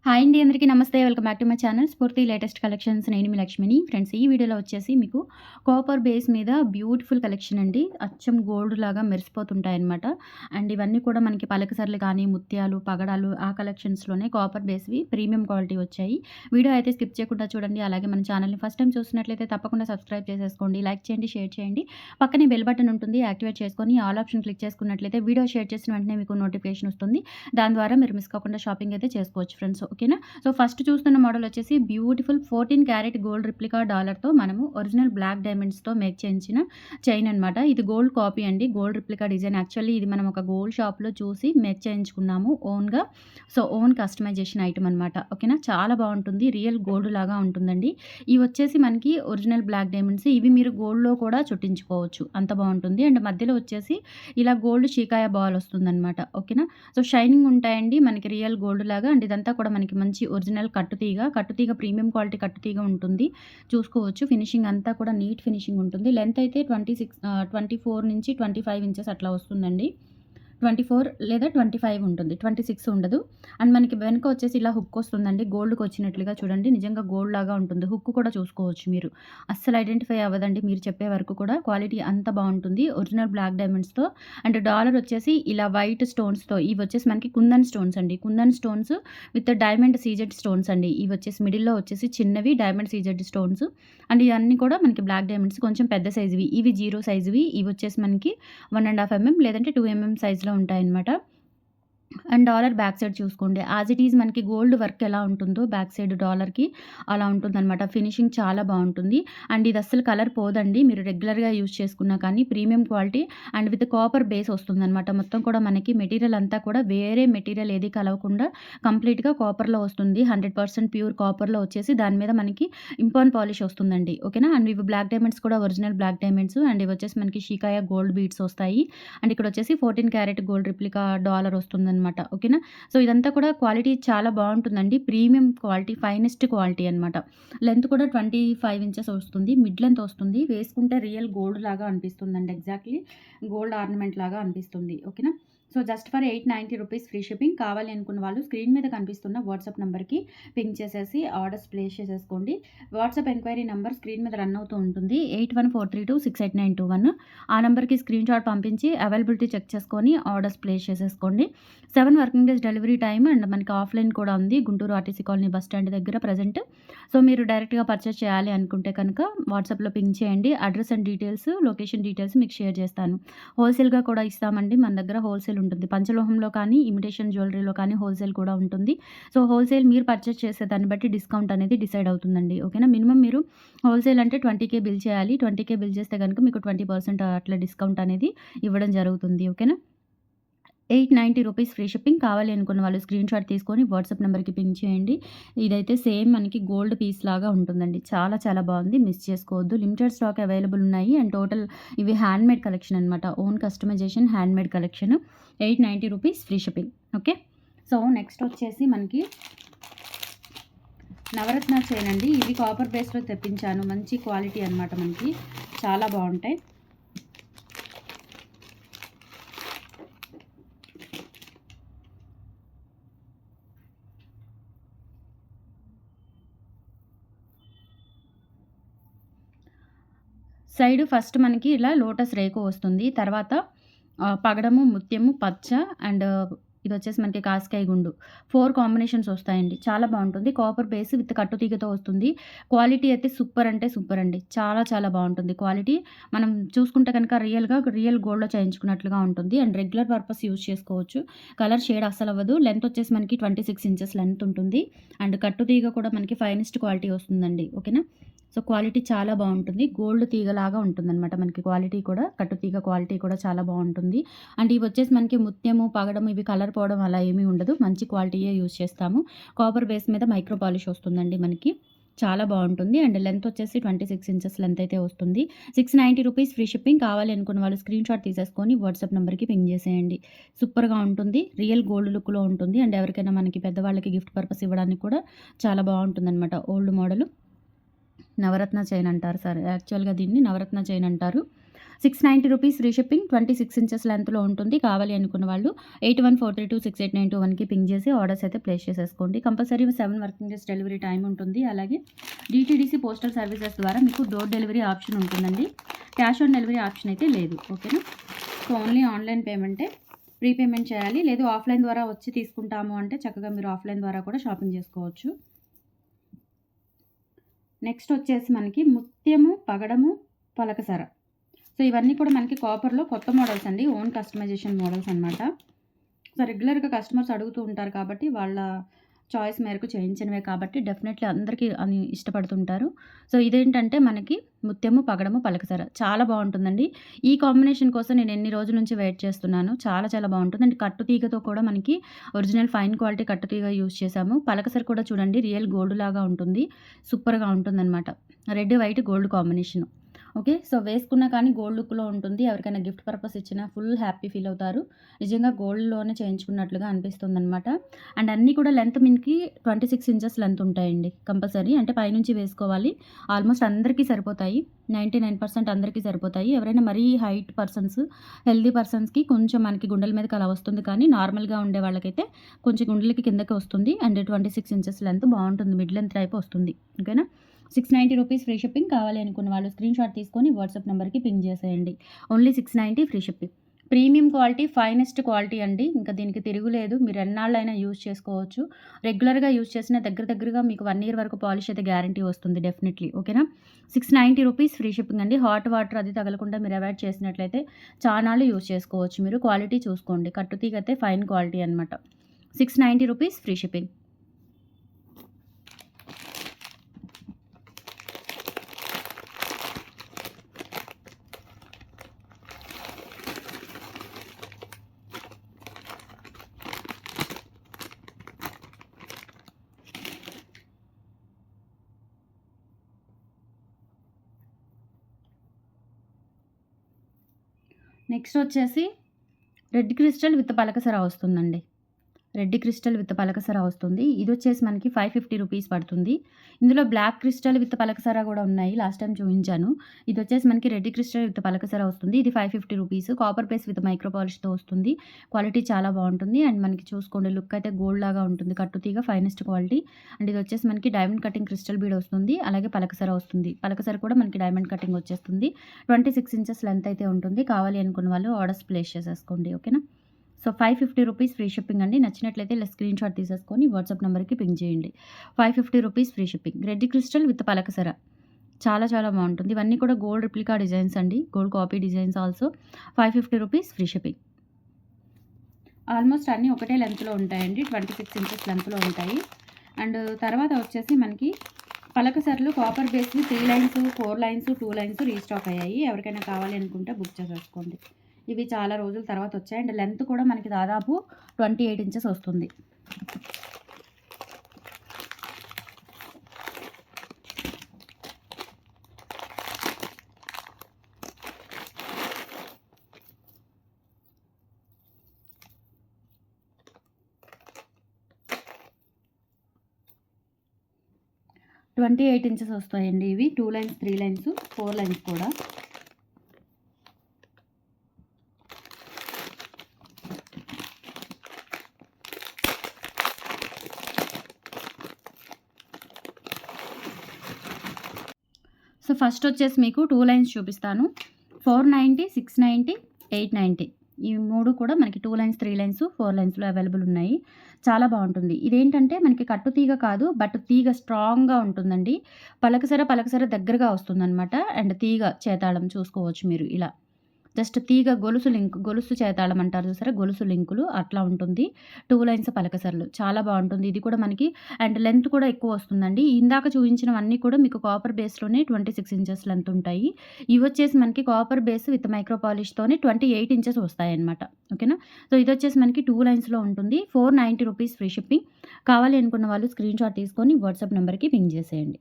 Hi అండి. అందరికీ నమస్తే. Welcome back to my channel స్ఫూర్తి లేటెస్ట్ కలెక్షన్స్. నేను మీ లక్ష్మిని. ఫ్రెండ్స్, ఈ వీడియోలో వచ్చేసి మీకు కాపర్ బేస్ మీద బ్యూటిఫుల్ కలెక్షన్ అండి. అచ్చం గోల్డ్ లాగా మెరిసిపోతుంటాయన్నమాట. అండ్ ఇవన్నీ కూడా మనకి పలకసర్లు కానీ, ముత్యాలు, పగడాలు ఆ కలెక్షన్స్‌లోనే కాపర్ బేస్‌వి ప్రీమియం క్వాలిటీ వచ్చాయి. వీడియో అయితే స్కిప్ చేయకుండా చూడండి. అలాగే మన ఛానల్‌ని ఫస్ట్ టైం చూస్తున్నట్లయితే తప్పకుండా సబ్స్క్రైబ్ చేసేసుకోండి. లైక్ చేయండి, షేర్ చేయండి. పక్కనే బెల్ బటన్ ఉంటుంది. యాక్టివేట్ చేసుకొని ఆల్ ఆప్షన్ క్లిక్ చేసుకున్నట్లయితే వీడియో షేర్ చేసిన వెంటనే మీకు నోటిఫికేషన్ వస్తుంది. దాని ద్వారా మీరు మిస్ కాకుండా షాపింగ్ అయితే చేసుకోవచ్చు ఫ్రెండ్స్. ఓకేనా. సో ఫస్ట్ చూస్తున్న మోడల్ వచ్చేసి బ్యూటిఫుల్ 14 క్యారెట్ గోల్డ్ రిప్లికా డాలర్తో మనము ఒరిజినల్ బ్లాక్ డైమండ్స్తో మేక్ చేయించిన చైన్ అనమాట. ఇది గోల్డ్ కాపీ అండి. Gold replica design. యాక్చువల్లీ ఇది మనం ఒక గోల్డ్ షాప్లో చూసి మేక్ చేయించుకున్నాము ఓన్గా. సో ఓన్ కస్టమైజేషన్ ఐటమ్ అనమాట. ఓకేనా. చాలా బాగుంటుంది. రియల్ గోల్డ్ లాగా ఉంటుందండి. ఇవి వచ్చేసి మనకి ఒరిజినల్ బ్లాక్ డైమండ్స్. ఇవి మీరు గోల్డ్లో కూడా చుట్టించుకోవచ్చు. అంత బాగుంటుంది. అండ్ మధ్యలో వచ్చేసి ఇలా గోల్డ్ షీకాయ బాల్ వస్తుందన్నమాట. ఓకేనా. సో షైనింగ్ ఉంటాయండి మనకి రియల్ గోల్డ్ లాగా. అండ్ ఇదంతా కూడా మనకి మంచి ఒరిజినల్ కట్టుతీగ ప్రీమియం క్వాలిటీ కట్టుతీగ ఉంటుంది. చూసుకోవచ్చు. ఫినిషింగ్ అంతా కూడా నీట్ ఫినిషింగ్ ఉంటుంది. లెంత్ అయితే 24 నుంచి 25 ఇంచెస్ అట్లా వస్తుందండి. 24 లేదా 25 ఉంటుంది. 26 ఉండదు. అండ్ మనకి వెనక వచ్చేసి ఇలా హుక్ వస్తుందండి. గోల్డ్‌కి వచ్చినట్లుగా చూడండి. నిజంగా గోల్డ్ లాగా ఉంటుంది. హుక్ కూడా చూసుకోవచ్చు మీరు. అస్సలు ఐడెంటిఫై అవ్వదండి మీరు చెప్పే వరకు కూడా. క్వాలిటీ అంత బావుంటుంది. ఒరిజినల్ బ్లాక్ డైమండ్స్‌తో. అండ్ డాలర్ వచ్చేసి ఇలా వైట్ స్టోన్స్‌తో. ఇవి వచ్చేసి మనకి కుందన్ స్టోన్స్ అండి. Kundan stones with diamond CZ stones అండి. ఇవి వచ్చేసి మిడిల్‌లో వచ్చేసి చిన్నవి డైమండ్ సీజెడ్ స్టోన్స్. అండ్ ఇవన్నీ కూడా మనకి బ్లాక్ డైమండ్స్ కొంచెం పెద్ద సైజువి. ఇవి 0 సైజువి. ఇవి వచ్చేసి మనకి 1½ లేదంటే 2 సైజ్‌లో ఉంటాయన్నమాట. అండ్ డాలర్ బ్యాక్ సైడ్ చూసుకోండి. యాజ్ ఇట్ ఈజ్ మనకి గోల్డ్ వర్క్ ఎలా ఉంటుందో బ్యాక్ సైడ్ డాలర్‌కి అలా ఉంటుందనమాట. ఫినిషింగ్ చాలా బావుంటుంది. అండ్ ఇది అస్సలు కలర్ పోదండి. మీరు రెగ్యులర్‌గా యూజ్ చేసుకున్నా కానీ premium quality and with copper base వస్తుందనమాట. మొత్తం కూడా మనకి మెటీరియల్ అంతా కూడా వేరే మెటీరియల్ ఏది కలవకుండా కంప్లీట్‌గా కాపర్‌లో వస్తుంది. 100% ప్యూర్ కాపర్‌లో వచ్చేసి దాని మీద మనకి ఇంపాన్ పాలిష్ వస్తుందండి. ఓకేనా. అండ్ ఇవి బ్లాక్ డైమండ్స్ కూడా ఒరిజినల్ బ్లాక్ డైమండ్స్. అండ్ ఇవి వచ్చేసి మనకి షీకాయ గోల్డ్ బీడ్స్ వస్తాయి. అండ్ ఇక్కడ వచ్చేసి 14 క్యారెట్ గోల్డ్ రిప్లికా డాలర్ వస్తుందనమాట. ఓకేనా. సో ఇదంతా కూడా క్వాలిటీ చాలా బావుంటుందండి. ప్రీమియం క్వాలిటీ, ఫైనెస్ట్ క్వాలిటీ అనమాట. లెంత్ కూడా 25 ఇంచెస్ వస్తుంది. మిడ్ లెంత్ వస్తుంది. వేసుకుంటే రియల్ గోల్డ్ లాగా అనిపిస్తుందండి. ఎగ్జాక్ట్‌లీ గోల్డ్ ఆర్నమెంట్ లాగా అనిపిస్తుంది. ఓకేనా. So just for ₹890 free shipping. కావాలి అనుకున్న వాళ్ళు స్క్రీన్ మీద కనిపిస్తున్న వాట్సాప్ నెంబర్‌కి పింక్ చేసేసి ఆర్డర్స్ ప్లేస్ చేసేసుకోండి. వాట్సాప్ ఎంక్వైరీ నెంబర్ స్క్రీన్ మీద రన్ అవుతూ ఉంటుంది. 8143268921. ఆ నెంబర్‌కి స్క్రీన్ షాట్ పంపించి అవైలబిలిటీ చెక్ చేసుకొని ఆర్డర్స్ ప్లేస్ చేసేసుకోండి. 7 working days delivery time. And మనకి ఆఫ్‌లైన్ కూడా ఉంది. Guntur RTC colony bus stand దగ్గర ప్రెజెంట్. సో మీరు డైరెక్ట్‌గా పర్చేస్ చేయాలి అనుకుంటే కనుక వాట్సాప్‌లో పింక్ చేయండి. Address and details, location details మీకు షేర్ చేస్తాను. హోల్‌సేల్‌గా కూడా ఇస్తామండి. మన దగ్గర హోల్‌సేల్ ఉంటుంది. పంచలోహంలో కానీ, ఇమిటేషన్ జ్యువెలరీలో కానీ హోల్‌సేల్ కూడా ఉంటుంది. సో హోల్‌సేల్ మీరు పర్చేస్ చేసే దాన్ని బట్టి డిస్కౌంట్ అనేది డిసైడ్ అవుతుందండి. ఓకేనా. మినిమమ్ మీరు హోల్‌సేల్ అంటే 20,000 బిల్ చేయాలి. 20,000 బిల్ చేస్తే గనుక మీకు 20% అట్లా డిస్కౌంట్ అనేది ఇవ్వడం జరుగుతుంది. ఓకేనా. ₹890 ఫ్రీ షిప్పింగ్. కావాలి అనుకున్న వాళ్ళు స్క్రీన్ షాట్ తీసుకొని వాట్సాప్ నెంబర్‌కి పింక్ చేయండి. ఇదైతే సేమ్ మనకి గోల్డ్ పీస్ లాగా ఉంటుందండి. చాలా చాలా బాగుంది. మిస్ చేసుకోవద్దు. లిమిటెడ్ స్టాక్ అవైలబుల్ ఉన్నాయి. అండ్ టోటల్ ఇవి హ్యాండ్‌మేడ్ కలెక్షన్ అనమాట. Own customisation handmade collection. ₹890 free shipping. Okay. So next వచ్చేసి మనకి నవరత్న చైన్ అండి. ఇవి కాపర్ బేస్‌లో తెప్పించాను. మంచి క్వాలిటీ అనమాట మనకి. చాలా బాగుంటాయి. సైడ్ ఫస్ట్ మనకి ఇలా లోటస్ రేకు వస్తుంది. తర్వాత పగడము, ముత్యము, పచ్చ అండ్ ఇదొచ్చేసి మనకి కాస్కాయ గుండు. 4 కాంబినేషన్స్ వస్తాయండి. చాలా బావుంటుంది. కాపర్ బేస్ విత్ కట్టుతీగతో వస్తుంది. క్వాలిటీ అయితే సూపర్ అంటే సూపర్ అండి. చాలా చాలా బావుంటుంది క్వాలిటీ. మనం చూసుకుంటే కనుక రియల్ గోల్డ్‌లో చేయించుకున్నట్లుగా ఉంటుంది. అండ్ రెగ్యులర్ పర్పస్ యూజ్ చేసుకోవచ్చు. కలర్ షేడ్ అస్సలవ్వదు. లెంత్ వచ్చేసి మనకి 26 ఇంచెస్ లెంత్ ఉంటుంది. అండ్ కట్టుతీగ కూడా మనకి ఫైనెస్ట్ క్వాలిటీ వస్తుందండి. ఓకేనా. సో క్వాలిటీ చాలా బావుంటుంది. గోల్డ్ తీగలాగా ఉంటుందనమాట మనకి క్వాలిటీ కూడా. కట్టుతీగ క్వాలిటీ కూడా చాలా బావుంటుంది. అండ్ ఇవొచ్చేసి మనకి ముత్యము, పగడము ఇవి కలర్ పోవడం అలా ఏమీ ఉండదు. మంచి క్వాలిటీయే యూజ్ చేస్తాము. కాపర్ బేస్ మీద మైక్రో పాలిష్ వస్తుందండి మనకి. చాలా బావుంటుంది. అండ్ లెంత్ వచ్చేసి 26 ఇంచెస్ లెంత్ అయితే వస్తుంది. ₹690 ఫ్రీ షిప్పింగ్. కావాలి అనుకున్న వాళ్ళు స్క్రీన్ షాట్ తీసేసుకొని వాట్సాప్ నెంబర్‌కి పింగ్ చేసేయండి. సూపర్‌గా ఉంటుంది. రియల్ గోల్డ్ లుక్‌లో ఉంటుంది. అండ్ ఎవరికైనా మనకి పెద్దవాళ్ళకి గిఫ్ట్ పర్పస్ ఇవ్వడానికి కూడా చాలా బావుంటుందనమాట. Old model. నవరత్న చైన్ అంటారు సార్. యాక్చువల్‌గా దీన్ని నవరత్న చైన్ అంటారు. ₹690 ఫ్రీ షిప్పింగ్. 26 ఇంచెస్ లెంత్‌లో ఉంటుంది. కావాలి అనుకున్న వాళ్ళు 8143268921కి పింగ్ చేసి ఆర్డర్స్ అయితే ప్లేస్ చేసేసుకోండి. Compulsory 7 working days delivery time ఉంటుంది. అలాగే డీటీడీసీ పోస్టల్ సర్వీసెస్ ద్వారా మీకు డోర్ డెలివరీ ఆప్షన్ ఉంటుందండి. క్యాష్ ఆన్ డెలివరీ ఆప్షన్ అయితే లేదు. ఓకేనా. సో ఓన్లీ ఆన్‌లైన్ పేమెంటే. ప్రీపేమెంట్ చేయాలి. లేదు ఆఫ్‌లైన్ ద్వారా వచ్చి తీసుకుంటాము అంటే చక్కగా మీరు ఆఫ్‌లైన్ ద్వారా కూడా షాపింగ్ చేసుకోవచ్చు. నెక్స్ట్ వచ్చేసి మనకి ముత్యము, పగడము, పలకసర. సో ఇవన్నీ కూడా మనకి కాపర్‌లో కొత్త మోడల్స్ అండి. ఓన్ కస్టమైజేషన్ మోడల్స్ అనమాట. సో రెగ్యులర్‌గా కస్టమర్స్ అడుగుతూ ఉంటారు కాబట్టి వాళ్ళ చాయిస్ మేరకు చేయించినవే కాబట్టి డెఫినెట్‌లీ అందరికీ అని ఇష్టపడుతుంటారు. సో ఇదేంటంటే మనకి ముత్యము, పగడము, పలకసర చాలా బావుంటుందండి. ఈ కాంబినేషన్ కోసం నేను ఎన్ని రోజుల నుంచి వెయిట్ చేస్తున్నాను. చాలా చాలా బావుంటుంది. అండ్ కట్టు తీగతో కూడా మనకి ఒరిజినల్ ఫైన్ క్వాలిటీ కట్టు తీగ యూజ్ చేశాము. పలకసర కూడా చూడండి రియల్ గోల్డ్ లాగా ఉంటుంది. సూపర్‌గా ఉంటుందనమాట. Red, white, gold combination. Okay. So వేసుకున్నా కానీ గోల్డ్ లుక్‌లో ఉంటుంది. ఎవరికైనా గిఫ్ట్ పర్పస్ ఇచ్చినా ఫుల్ హ్యాపీ ఫీల్ అవుతారు. నిజంగా గోల్డ్‌లోనే చేయించుకున్నట్లుగా అనిపిస్తుందనమాట. అండ్ అన్నీ కూడా లెంత్ మనకి 26 ఇంచెస్ లెంత్ ఉంటాయండి కంపల్సరీ. అంటే పైనుంచి వేసుకోవాలి. ఆల్మోస్ట్ అందరికీ సరిపోతాయి. 99% అందరికీ సరిపోతాయి. ఎవరైనా మరీ హైట్ పర్సన్స్, హెల్తీ పర్సన్స్‌కి కొంచెం మనకి గుండెల మీదకి అలా వస్తుంది. కానీ నార్మల్‌గా ఉండే వాళ్ళకైతే కొంచెం గుండెలకి కిందకి వస్తుంది. అండ్ 26 ఇంచెస్ లెంత్ బావుంటుంది. మిడ్ లెంత్ టైప్ వస్తుంది. ఓకేనా. ₹690 ఫ్రీ షిప్పింగ్. కావాలి అనుకున్న వాళ్ళు స్క్రీన్ షాట్ తీసుకొని వాట్సాప్ నెంబర్‌కి పింగ్ చేసేయండి. Only 690 free shipping. Premium quality, finest quality అండి. ఇంకా దీనికి తిరుగులేదు. మీరు ఎన్నాళ్ళైనా యూజ్ చేసుకోవచ్చు. రెగ్యులర్‌గా యూజ్ చేసిన దగ్గరగా మీకు 1 ఇయర్ వరకు పాలిష్ అయితే గ్యారంటీ వస్తుంది డెఫినెట్‌లీ. ఓకేనా. ₹690 ఫ్రీ షిప్పింగ్ అండి. హాట్ వాటర్ అది తగలకుండా మీరు అవాయిడ్ చేసినట్లయితే చానాళ్ళు యూజ్ చేసుకోవచ్చు మీరు. క్వాలిటీ చూసుకోండి. కట్టు తీగ అయితే ఫైన్ క్వాలిటీ అనమాట. ₹690 ఫ్రీ షిప్పింగ్. నెక్స్ట్ వచ్చేసి రెడ్ క్రిస్టల్ విత్ పలకసర వస్తుందండి. రెడ్ క్రిస్టల్ విత్ పలకసర వస్తుంది. ఇదొచ్చేసి మనకి ₹550 పడుతుంది. ఇందులో బ్లాక్ క్రిస్టల్ విత్ పలకసర గూడా ఉన్నాయి. Last time చూయించాను. ఇదొచ్చేసి మనకి రెడ్ క్రిస్టల్ విత్ పలకసర వస్తుంది. ఇది ₹550. కాపర్ బేస్ విత్ మైక్రో పాలిష్‌తో వస్తుంది. క్వాలిటీ చాలా బావుంటుంది. అండ్ మనకి చూసుకోండి లుక్ అయితే గోల్డ్ లాగా ఉంటుంది. కట్టుతీగ ఫైనెస్ట్ క్వాలిటీ. అండ్ ఇదొచ్చేసి మనకి డైమండ్ కటింగ్ క్రిస్టల్ బీడ్ వస్తుంది. అలాగే పలకసర వస్తుంది. పలకసర కూడా మనకి డైమండ్ కటింగ్ వచ్చేస్తుంది. 26 ఇంచెస్ లెంత్ అయితే ఉంటుంది. కావాలి అనుకున్న వాళ్ళు ఆర్డర్స్ ప్లేస్ చేసేసుకోండి. ఓకేనా. సో ₹550 ఫ్రీ షిప్పింగ్ అండి. నచ్చినట్లయితే ఇలా స్క్రీన్ షాట్ తీసేసుకొని వాట్సాప్ నెంబర్‌కి పింగ్ చేయండి. ₹550 free shipping. Red crystal with పలకసర. చాలా చాలా బావుంటుంది. ఇవన్నీ కూడా గోల్డ్ రిప్లికా డిజైన్స్ అండి. Gold copy designs also. ₹550 free షిప్పింగ్. ఆల్మోస్ట్ అన్నీ ఒకటే లెంత్‌లో ఉంటాయండి. 26 ఇంచెస్ లెంత్‌లో ఉంటాయి. అండ్ తర్వాత వచ్చేసి మనకి పలకసరలు కాపర్ బేస్‌వి 3 లైన్స్, 4 లైన్స్, 2 లైన్స్ రీస్టాక్ అయ్యాయి. ఎవరికైనా కావాలి అనుకుంటే బుక్ చేసేసుకోండి. ఇవి చాలా రోజుల తర్వాత వచ్చాయి. అండ్ లెంత్ కూడా మనకి దాదాపు 28 ఇంచెస్ వస్తుంది. ట్వంటీ 28 ఇంచెస్ వస్తాయండి ఇవి. 2 లైన్స్, 3 లైన్స్, 4 లైన్స్ కూడా. సో ఫస్ట్ వచ్చేసి మీకు 2 లైన్స్ చూపిస్తాను. 490, 690, 890 ఈ 3 కూడా మనకి 2 లైన్స్, 3 లైన్స్, 4 లైన్స్‌లో అవైలబుల్ ఉన్నాయి. చాలా బావుంటుంది. ఇదేంటంటే మనకి కట్టు తీగ కాదు. బట్ తీగ స్ట్రాంగ్‌గా ఉంటుందండి. పలకసర దగ్గరగా వస్తుందనమాట. అండ్ తీగ చేతాళం చూసుకోవచ్చు మీరు ఇలా. జస్ట్ తీగ గొలుసు చేతాళం అంటారు చూసారా? గొలుసు లింకులు అట్లా ఉంటుంది. 2 లైన్స్ పలకసరలు చాలా బావుంటుంది. ఇది కూడా మనకి అండ్ లెంత్ కూడా ఎక్కువ వస్తుందండి. ఇందాక చూయించినవన్నీ కూడా మీకు కాపర్ బేస్‌లోనే 26 ఇంచెస్ లెంత్ ఉంటాయి. ఇవొచ్చేసి మనకి కాపర్ బేస్ విత్ మైక్రో పాలిష్‌తోనే 28 ఇంచెస్ వస్తాయన్నమాట. ఓకేనా. సో ఇదొచ్చేసి మనకి 2 లైన్స్‌లో ఉంటుంది. ₹490 ఫ్రీ షిప్పింగ్. కావాలి అనుకున్న వాళ్ళు స్క్రీన్ షాట్ తీసుకొని వాట్సాప్ నెంబర్‌కి పింగ్ చేసేయండి.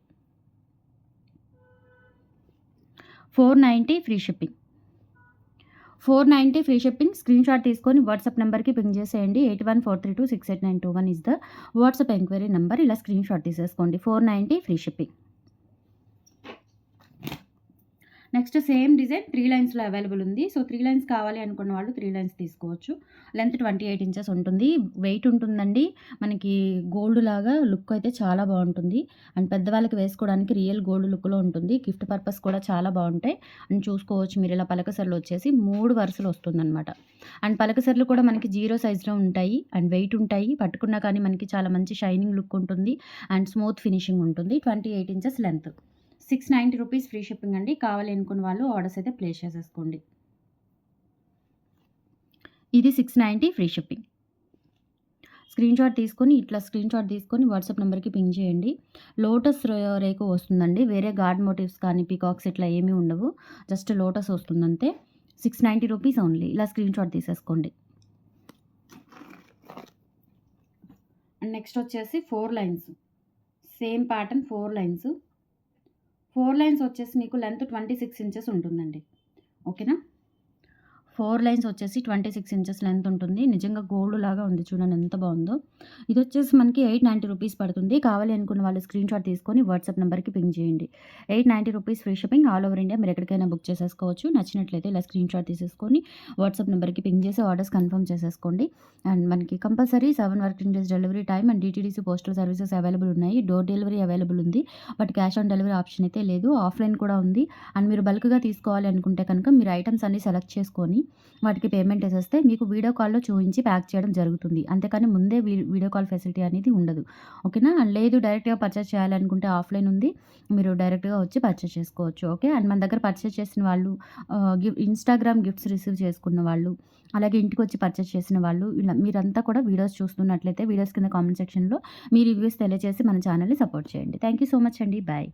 490 free shipping. 490 free shipping. Screen shot తీసుకొని వాట్సాప్ నెంబర్‌కి పింగ్ చేసేయండి. 8143268921 is the WhatsApp enquiry number. ఇలా స్క్రీన్ షాట్ తీసేసుకోండి. 490 free shipping. Next same design 3 లైన్స్‌లో అవైలబుల్ ఉంది. సో, 3 లైన్స్ కావాలి అనుకున్న వాళ్ళు 3 లైన్స్ తీసుకోవచ్చు. లెంత్ 28 ఇంచెస్ ఉంటుంది. వెయిట్ ఉంటుందండి. మనకి గోల్డ్ లాగా లుక్ అయితే చాలా బావుంటుంది. అండ్ పెద్దవాళ్ళకి వేసుకోవడానికి రియల్ గోల్డ్ లుక్‌లో ఉంటుంది. గిఫ్ట్ పర్పస్ కూడా చాలా బావుంటాయి. అండ్ చూసుకోవచ్చు మీరు ఇలా పలకసర్లు వచ్చేసి 3 వరుసలు వస్తుందనమాట. అండ్ పలకసర్లు కూడా మనకి 0 సైజ్‌లో ఉంటాయి. అండ్ వెయిట్ ఉంటాయి. పట్టుకున్నా కానీ మనకి చాలా మంచి షైనింగ్ లుక్ ఉంటుంది. అండ్ స్మూత్ ఫినిషింగ్ ఉంటుంది. 28 inches length. 690 rupees free shipping అండి. కావాలి అనుకున్న వాళ్ళు ఆర్డర్స్ అయితే ప్లేస్ చేసేసుకోండి. ఇది 690 ఫ్రీ షిప్పింగ్. స్క్రీన్‌షాట్ తీసుకొని వాట్సాప్ నంబర్‌కి పింగ్ చేయండి. లోటస్ రేకు వస్తుందండి. వేరే గార్డ్ మోటివ్స్ కానీ, పీకాక్స్ ఇట్లా ఏమీ ఉండవు. జస్ట్ లోటస్ వస్తుందంతే. 690 రూపీస్ ఓన్లీ. ఇలా స్క్రీన్‌షాట్ తీసేసుకోండి. అండ్ నెక్స్ట్ వచ్చేసి 4 lines. Same pattern 4 lines. 4 lines వచ్చేసి మీకు లెంత్ 26 ఇంచెస్ ఉంటుందండి. ఓకేనా? 4 లైన్స్ వచ్చేసి 26 ఇంచెస్ లెంత్ ఉంటుంది. నిజంగా గోల్డ్ లాగా ఉంది చూడండి ఎంత బావుందో. ఇదొచ్చేసి మనకి 890 రూపీస్ పడుతుంది. కావాలి అనుకున్న వాళ్ళు స్క్రీన్‌షాట్ తీసుకొని వాట్సాప్ నంబర్‌కి పింగ్ చేయండి. 890 rupees free shipping all over India మీరు ఎక్కడికైనా బుక్ చేసేసుకోవచ్చు. నచ్చినట్లయితే ఇలా స్క్రీన్‌షాట్ తీసేసుకొని వాట్సాప్ నంబర్‌కి పింగ్ చేసి ఆర్డర్స్ కన్ఫర్మ్ చేసేసుకోండి. అండ్ మనకి compulsory 7 working days delivery time and DTDC postal services available ఉన్నాయి. డోర్ డెలివరీ అవైలబుల్ ఉంది. But cash on delivery option అయితే లేదు. ఆఫ్‌లైన్ కూడా ఉంది. అండ్ మీరు బల్క్‌గా తీసుకోవాలి అనుకుంటే కనుక మీరు ఐటెమ్స్ అన్నీ సెలెక్ట్ చేసుకొని వాటికి పేమెంట్ ఏసేస్తే మీకు వీడియో కాల్‌లో చూయించి ప్యాక్ చేయడం జరుగుతుంది. అంతేకాని ముందే వీడియో కాల్ ఫెసిలిటీ అనేది ఉండదు. ఓకేనా? అండ్ లేదు డైరెక్ట్‌గా పర్చేస్ చేయాలనుకుంటే ఆఫ్‌లైన్ ఉంది. మీరు డైరెక్ట్‌గా వచ్చి పర్చేస్ చేసుకోవచ్చు. ఓకే. అండ్ మన దగ్గర పర్చేస్ చేసిన వాళ్ళు ఇన్‌స్టాగ్రామ్ గిఫ్ట్స్ రిసీవ్ చేసుకున్న వాళ్ళు, అలాగే ఇంటికొచ్చి పర్చేస్ చేసిన వాళ్ళు ఇలా మీరంతా కూడా వీడియోస్ చూస్తున్నట్లయితే వీడియోస్ కింద కామెంట్ సెక్షన్‌లో మీ రివ్యూస్ తెలియజేసి మన ఛానెల్‌ని సపోర్ట్ చేయండి. థాంక్ యూ సో మచ్ అండి. బాయ్.